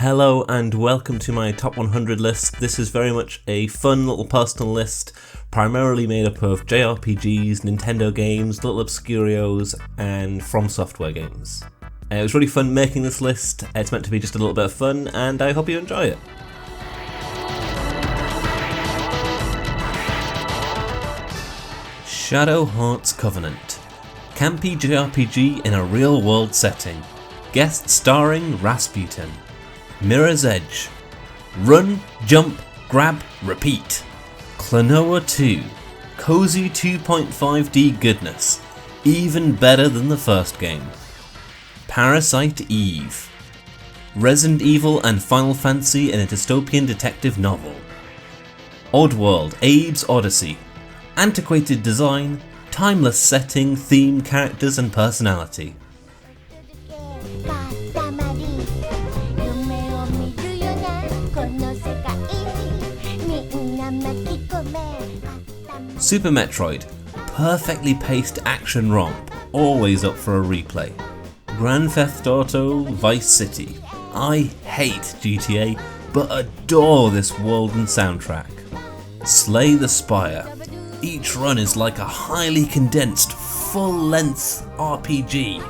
Hello and welcome to my top 100 list. This is very much a fun little personal list, primarily made up of JRPGs, Nintendo games, little obscurios, and FromSoftware games. It was really fun making this list. It's meant to be just a little bit of fun, and I hope you enjoy it. Shadow Heart's Covenant. Campy JRPG in a real-world setting. Guest starring Rasputin. Mirror's Edge. Run, jump, grab, repeat. Klonoa 2. Cozy 2.5D goodness. Even better than the first game. Parasite Eve. Resident Evil and Final Fantasy in a dystopian detective novel. Oddworld, Abe's Odyssey. Antiquated design, timeless setting, theme, characters and personality. Super Metroid, perfectly paced action romp, always up for a replay. Grand Theft Auto Vice City. I hate GTA, but adore this world and soundtrack. Slay the Spire. Each run is like a highly condensed, full-length RPG.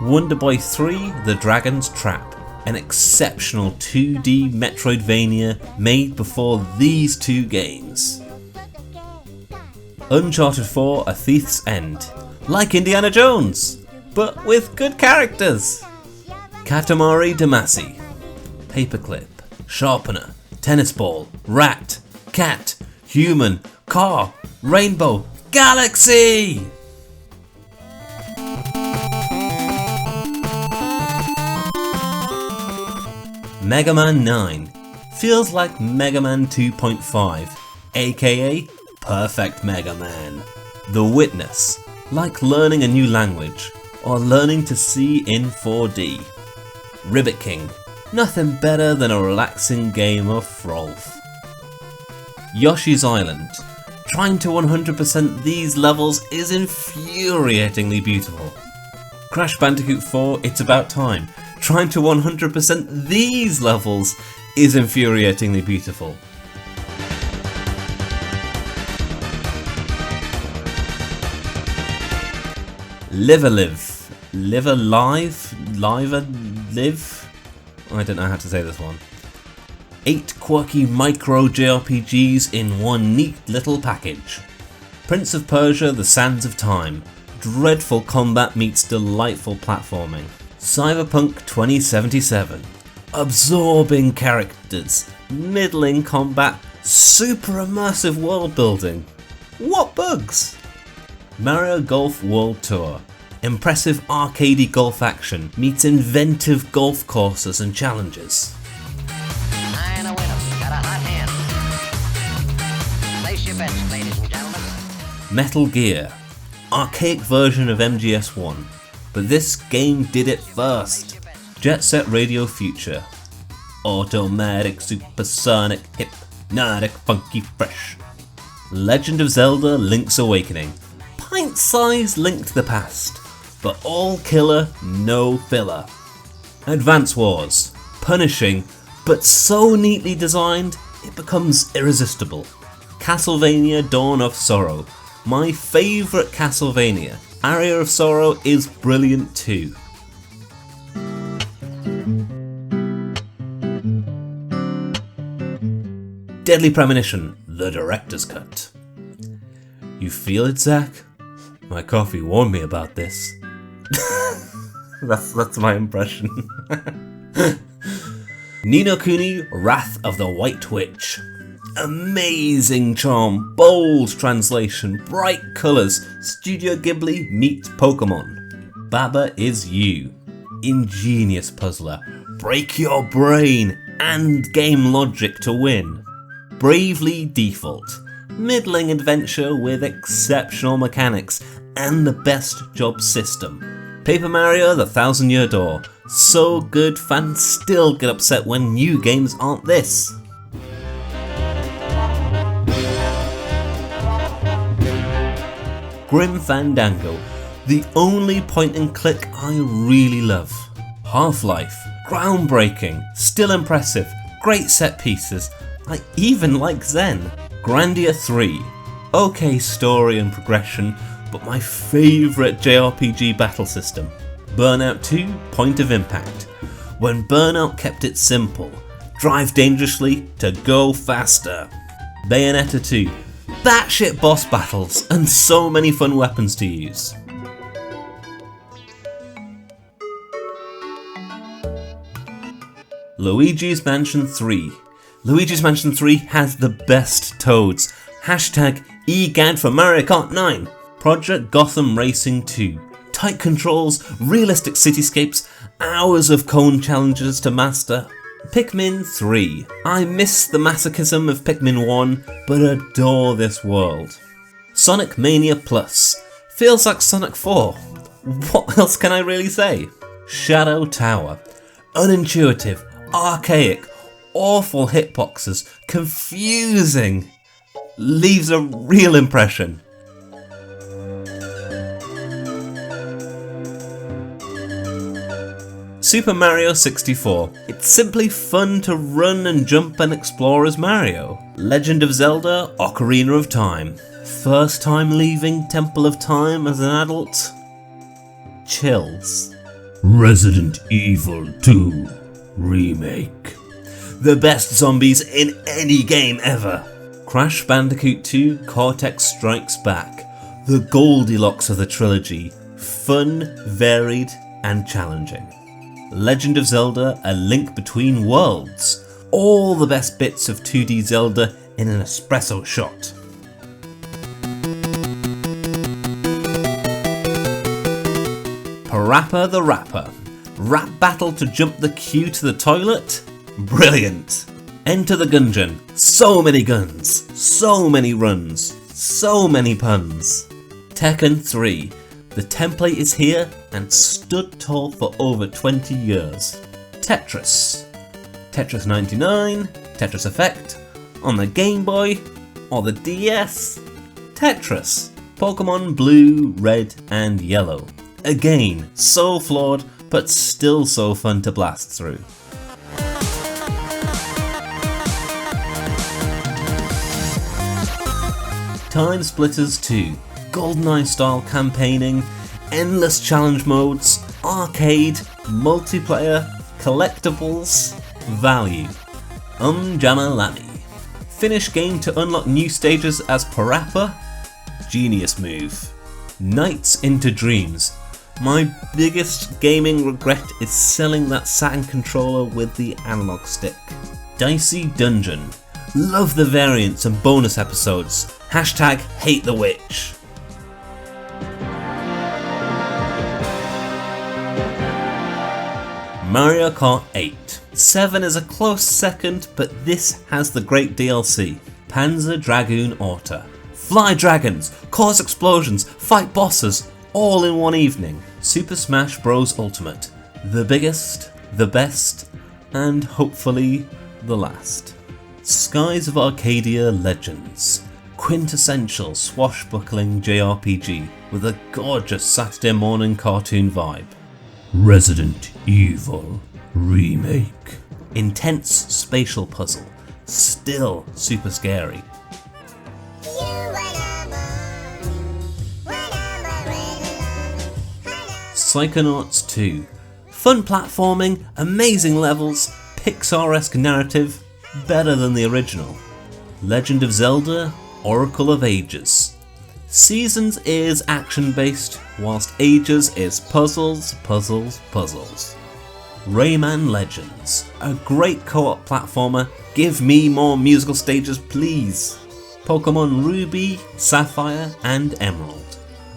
Wonder Boy 3 The Dragon's Trap, an exceptional 2D Metroidvania made before these two games. Uncharted 4 A Thief's End, like Indiana Jones, but with good characters. Katamari Demacy. Paperclip, sharpener, tennis ball, rat, cat, human, car, rainbow, galaxy! Mega Man 9. Feels like Mega Man 2.5, aka Perfect Mega Man. The Witness. Like learning a new language, or learning to see in 4D. Ribbit King. Nothing better than a relaxing game of Frolf. Yoshi's Island. Trying to 100% these levels is infuriatingly beautiful. Crash Bandicoot 4 It's About Time. Trying to 100% these levels is infuriatingly beautiful. Live Alive. Live Alive? Live? I don't know how to say this one. 8 quirky micro JRPGs in one neat little package. Prince of Persia The Sands of Time. Dreadful combat meets delightful platforming. Cyberpunk 2077. Absorbing characters, middling combat, super immersive world building. What bugs? Mario Golf World Tour. Impressive arcadey golf action meets inventive golf courses and challenges. Metal Gear. Archaic version of MGS1, but this game did it first. Jet Set Radio Future. Automatic, supersonic, hypnotic, funky, fresh. Legend of Zelda Link's Awakening. Pint-sized Link to the Past, but all killer, no filler. Advance Wars. Punishing, but so neatly designed, it becomes irresistible. Castlevania Dawn of Sorrow. My favourite Castlevania. Aria of Sorrow is brilliant too. Deadly Premonition, the director's cut. You feel it, Zach? My coffee warned me about this. That's my impression. Ni no Kuni, Wrath of the White Witch. Amazing charm, bold translation, bright colours, Studio Ghibli meets Pokemon. Baba is you. Ingenious puzzler, break your brain and game logic to win. Bravely Default, middling adventure with exceptional mechanics and the best job system. Paper Mario The Thousand Year Door, so good fans still get upset when new games aren't this. Grim Fandango, the only point and click I really love. Half-Life, Groundbreaking, still impressive, great set pieces, I even like Zen. Grandia III, okay story and progression, but my favourite JRPG battle system. Burnout 2, Point of Impact. When Burnout kept it simple, drive dangerously to go faster. Bayonetta 2, batshit boss battles and so many fun weapons to use. Luigi's Mansion 3. Luigi's Mansion 3 has the best Toads. Hashtag EGAD for Mario Kart 9. Project Gotham Racing 2. Tight controls, realistic cityscapes, hours of cone challenges to master. Pikmin 3. I miss the masochism of Pikmin 1, but adore this world. Sonic Mania Plus. Feels like Sonic 4. What else can I really say? Shadow Tower. Unintuitive, archaic, awful hitboxes, confusing. Leaves a real impression. Super Mario 64. It's simply fun to run and jump and explore as Mario. Legend of Zelda Ocarina of Time. First time leaving Temple of Time as an adult? Chills. Resident Evil 2 Remake. The best zombies in any game ever. Crash Bandicoot 2 Cortex Strikes Back. The Goldilocks of the trilogy. Fun, varied, and challenging. Legend of Zelda A Link Between Worlds. All the best bits of 2D Zelda in an espresso shot. Parappa the Rapper. Rap battle to jump the queue to the toilet? Brilliant. Enter the Gungeon. So many guns, so many runs, so many puns. Tekken 3. The template is here and stood tall for over 20 years. Tetris. Tetris 99, Tetris Effect, on the Game Boy, or the DS. Tetris. Pokemon Blue, Red and Yellow. Again, so flawed, but still so fun to blast through. Time Splitters 2. GoldenEye style campaigning, endless challenge modes, arcade, multiplayer, collectibles, value. Jammer Lammy. Finish game to unlock new stages as Parappa? Genius move. Nights into Dreams. My biggest gaming regret is selling that Saturn controller with the analog stick. Dicey Dungeon. Love the variants and bonus episodes. Hashtag hate the witch. Mario Kart 8. 7 is a close second, but this has the great DLC. Panzer Dragoon Auto. Fly dragons, cause explosions, fight bosses, all in one evening. Super Smash Bros. Ultimate. The biggest, the best, and hopefully the last. Skies of Arcadia Legends. Quintessential swashbuckling JRPG with a gorgeous Saturday morning cartoon vibe. Resident Evil Remake. Intense spatial puzzle, still super scary. Psychonauts 2. Fun platforming, amazing levels, Pixar-esque narrative, better than the original. Legend of Zelda Oracle of Ages. Seasons is action-based, whilst Ages is puzzles, puzzles, puzzles. Rayman Legends. A great co-op platformer, give me more musical stages please. Pokemon Ruby, Sapphire and Emerald.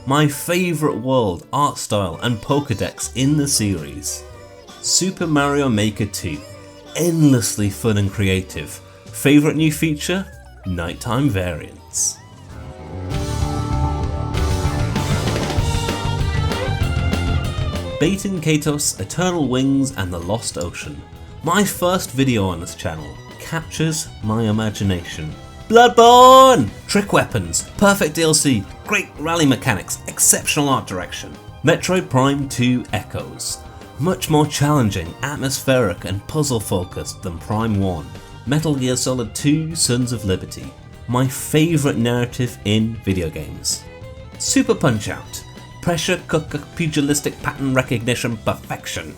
My favourite world, art style and Pokédex in the series. Super Mario Maker 2. Endlessly fun and creative. Favourite new feature? Nighttime variants. Baten Kaitos, Eternal Wings and the Lost Ocean. My first video on this channel captures my imagination. Bloodborne! Trick weapons, perfect DLC, great rally mechanics, exceptional art direction. Metroid Prime 2 Echoes. Much more challenging, atmospheric and puzzle focused than Prime 1. Metal Gear Solid 2 Sons of Liberty, my favourite narrative in video games. Super Punch-Out, pressure cooker pugilistic pattern recognition perfection.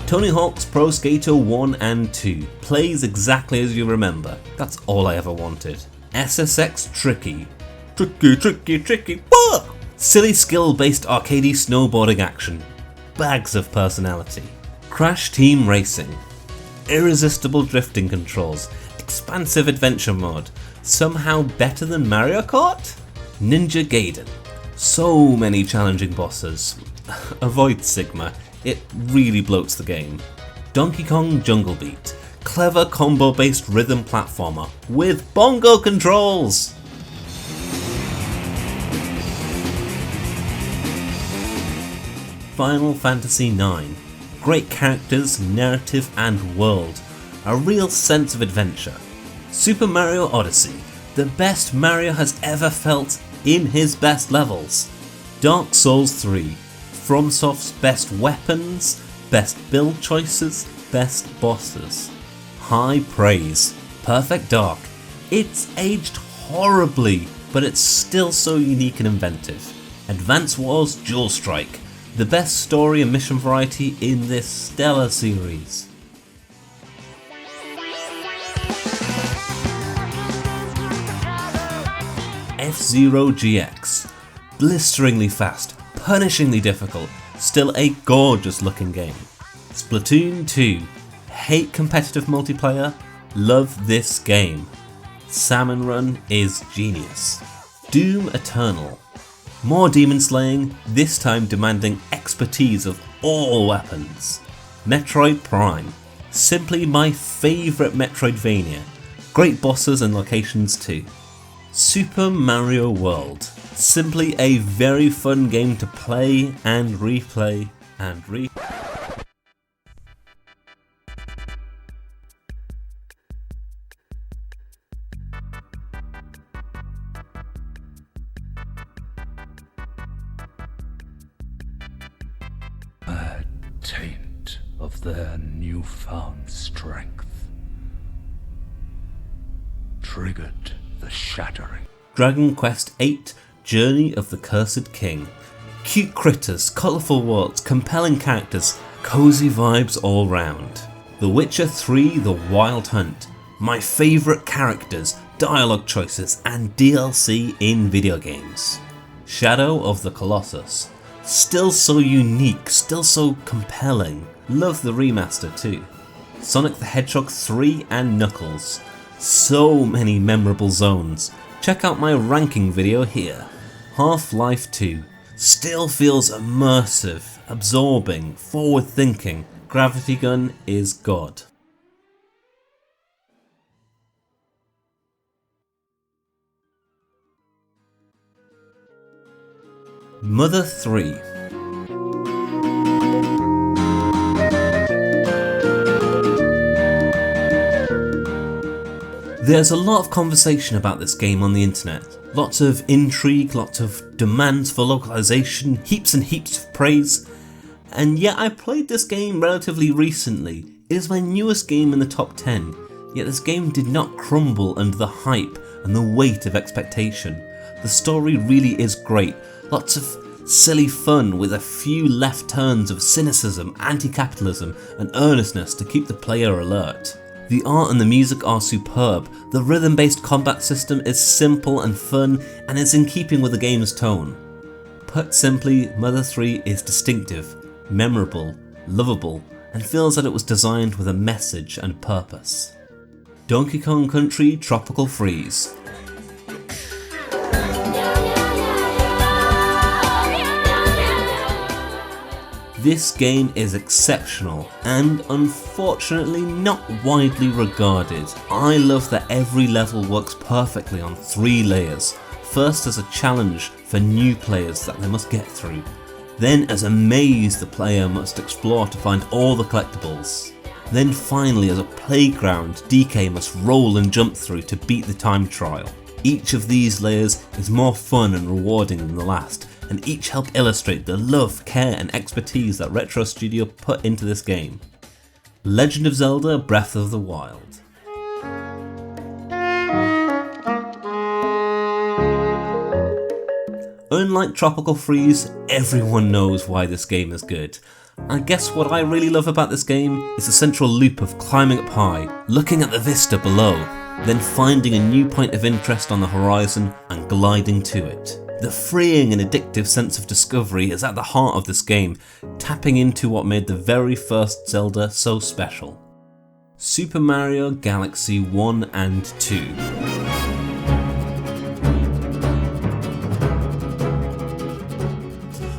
Tony Hawk's Pro Skater 1 and 2 plays exactly as you remember. That's all I ever wanted. SSX Tricky. Tricky. Whoa! Silly skill-based arcadey snowboarding action. Bags of personality. Crash Team Racing. Irresistible drifting controls. Expansive adventure mode. Somehow better than Mario Kart? Ninja Gaiden. So many challenging bosses. Avoid Sigma. It really bloats the game. Donkey Kong Jungle Beat. Clever combo-based rhythm platformer with bongo controls! Final Fantasy IX. Great characters, narrative and world. A real sense of adventure. Super Mario Odyssey. The best Mario has ever felt in his best levels. Dark Souls 3. FromSoft's best weapons, best build choices, best bosses. High praise. Perfect Dark. It's aged horribly, but it's still so unique and inventive. Advance Wars Dual Strike. The best story and mission variety in this stellar series. F-Zero GX. Blisteringly fast, punishingly difficult, still a gorgeous looking game. Splatoon 2. Hate competitive multiplayer? Love this game. Salmon Run is genius. Doom Eternal. More demon slaying, this time demanding expertise of all weapons. Metroid Prime. Simply my favourite Metroidvania. Great bosses and locations too. Super Mario World. Simply a very fun game to play and replay and A taint of their newfound strength triggered the shattering. Dragon Quest VIII Journey of the Cursed King. Cute critters, colourful worlds, compelling characters, cozy vibes all round. The Witcher 3 The Wild Hunt. My favourite characters, dialogue choices and DLC in video games. Shadow of the Colossus. Still so unique, still so compelling. Love the remaster too. Sonic the Hedgehog 3 and Knuckles. So many memorable zones. Check out my ranking video here. Half-Life 2. Still feels immersive, absorbing, forward-thinking. Gravity Gun is God. Mother 3. There's a lot of conversation about this game on the internet. Lots of intrigue, lots of demands for localization, heaps and heaps of praise. And yet I played this game relatively recently. It is my newest game in the top 10, yet this game did not crumble under the hype and the weight of expectation. The story really is great, lots of silly fun with a few left turns of cynicism, anti-capitalism and earnestness to keep the player alert. The art and the music are superb, the rhythm-based combat system is simple and fun and is in keeping with the game's tone. Put simply, Mother 3 is distinctive, memorable, lovable, and feels that it was designed with a message and purpose. Donkey Kong Country Tropical Freeze. This game is exceptional and unfortunately not widely regarded. I love that every level works perfectly on 3 layers. First as a challenge for new players that they must get through. Then as a maze the player must explore to find all the collectibles. Then finally as a playground DK must roll and jump through to beat the time trial. Each of these layers is more fun and rewarding than the last, and each help illustrate the love, care and expertise that Retro Studio put into this game. Legend of Zelda: Breath of the Wild. Unlike Tropical Freeze, everyone knows why this game is good. I guess what I really love about this game is the central loop of climbing up high, looking at the vista below, then finding a new point of interest on the horizon and gliding to it. The freeing and addictive sense of discovery is at the heart of this game, tapping into what made the very first Zelda so special. Super Mario Galaxy 1 and 2.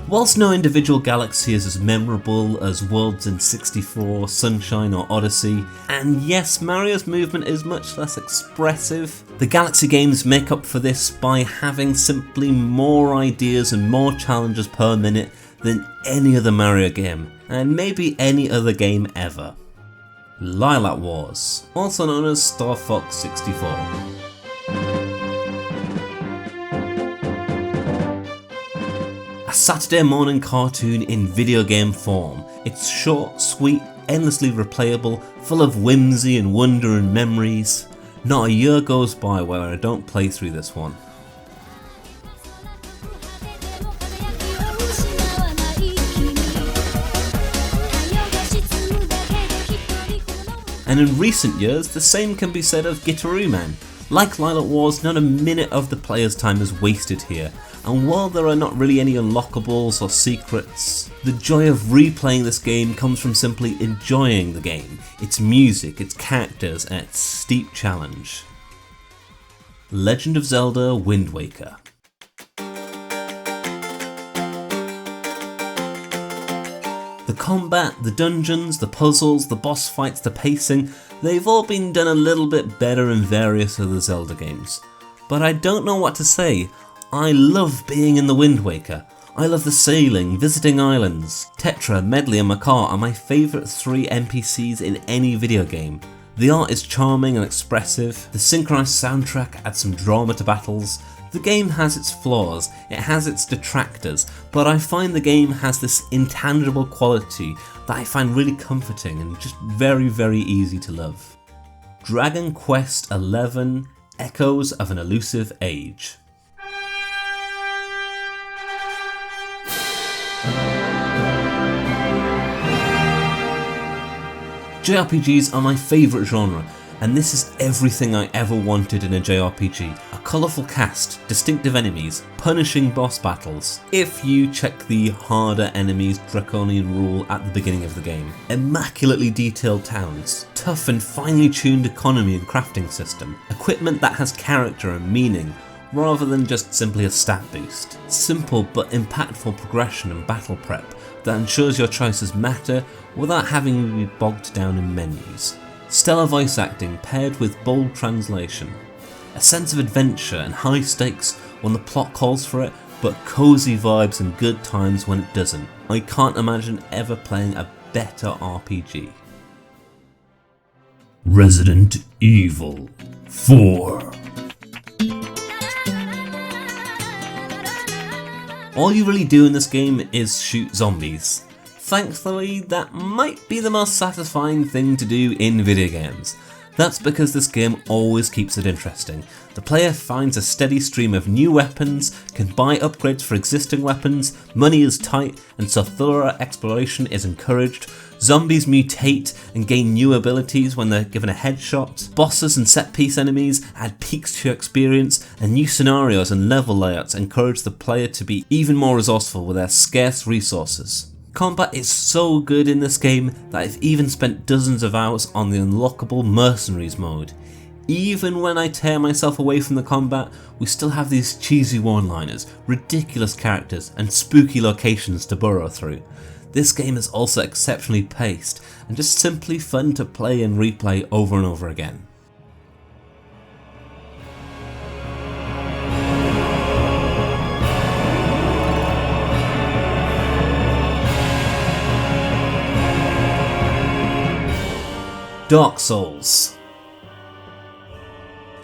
Whilst no individual galaxy is as memorable as Worlds in 64, Sunshine or Odyssey, and yes, Mario's movement is much less expressive, the Galaxy games make up for this by having simply more ideas and more challenges per minute than any other Mario game, and maybe any other game ever. Lylat Wars, also known as Star Fox 64. A Saturday morning cartoon in video game form. It's short, sweet, endlessly replayable, full of whimsy and wonder and memories. Not a year goes by where I don't play through this one. And in recent years, the same can be said of Gitaroo Man. Like Lylat Wars, not a minute of the player's time is wasted here, and while there are not really any unlockables or secrets, the joy of replaying this game comes from simply enjoying the game, its music, its characters, and its steep challenge. Legend of Zelda: Wind Waker. The combat, the dungeons, the puzzles, the boss fights, the pacing, they've all been done a little bit better in various other Zelda games. But I don't know what to say. I love being in the Wind Waker. I love the sailing, visiting islands. Tetra, Medley and Makar are my favourite 3 NPCs in any video game. The art is charming and expressive, the synchronised soundtrack adds some drama to battles. The game has its flaws, it has its detractors, but I find the game has this intangible quality that I find really comforting and just very, very easy to love. Dragon Quest XI: Echoes of an Elusive Age. JRPGs are my favourite genre, and this is everything I ever wanted in a JRPG. A colourful cast, distinctive enemies, punishing boss battles. If you check the harder enemies draconian rule at the beginning of the game. Immaculately detailed towns, tough and finely tuned economy and crafting system, equipment that has character and meaning, rather than just simply a stat boost. Simple but impactful progression and battle prep that ensures your choices matter without having to be bogged down in menus. Stellar voice acting paired with bold translation. A sense of adventure and high stakes when the plot calls for it, but cozy vibes and good times when it doesn't. I can't imagine ever playing a better RPG. Resident Evil 4. All you really do in this game is shoot zombies. Thankfully, that might be the most satisfying thing to do in video games. That's because this game always keeps it interesting. The player finds a steady stream of new weapons, can buy upgrades for existing weapons, money is tight and so thorough exploration is encouraged, zombies mutate and gain new abilities when they're given a headshot, bosses and set piece enemies add peaks to your experience, and new scenarios and level layouts encourage the player to be even more resourceful with their scarce resources. Combat is so good in this game that I've even spent dozens of hours on the unlockable Mercenaries mode. Even when I tear myself away from the combat, we still have these cheesy one-liners, ridiculous characters and spooky locations to burrow through. This game is also exceptionally paced and just simply fun to play and replay over and over again. Dark Souls.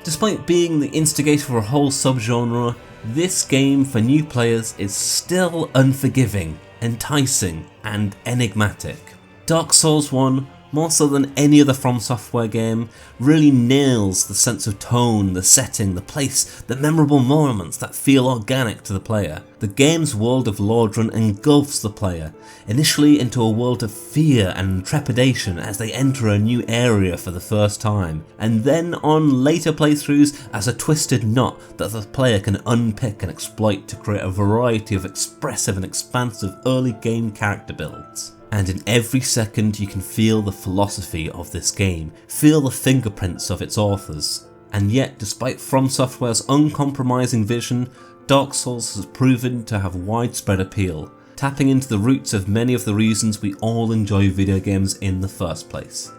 Despite being the instigator for a whole subgenre, this game for new players is still unforgiving, enticing, and enigmatic. Dark Souls 1, more so than any other FromSoftware game, really nails the sense of tone, the setting, the place, the memorable moments that feel organic to the player. The game's world of Lordran engulfs the player, initially into a world of fear and trepidation as they enter a new area for the first time, and then on later playthroughs as a twisted knot that the player can unpick and exploit to create a variety of expressive and expansive early game character builds. And in every second you can feel the philosophy of this game, feel the fingerprints of its authors. And yet, despite FromSoftware's uncompromising vision, Dark Souls has proven to have widespread appeal, tapping into the roots of many of the reasons we all enjoy video games in the first place.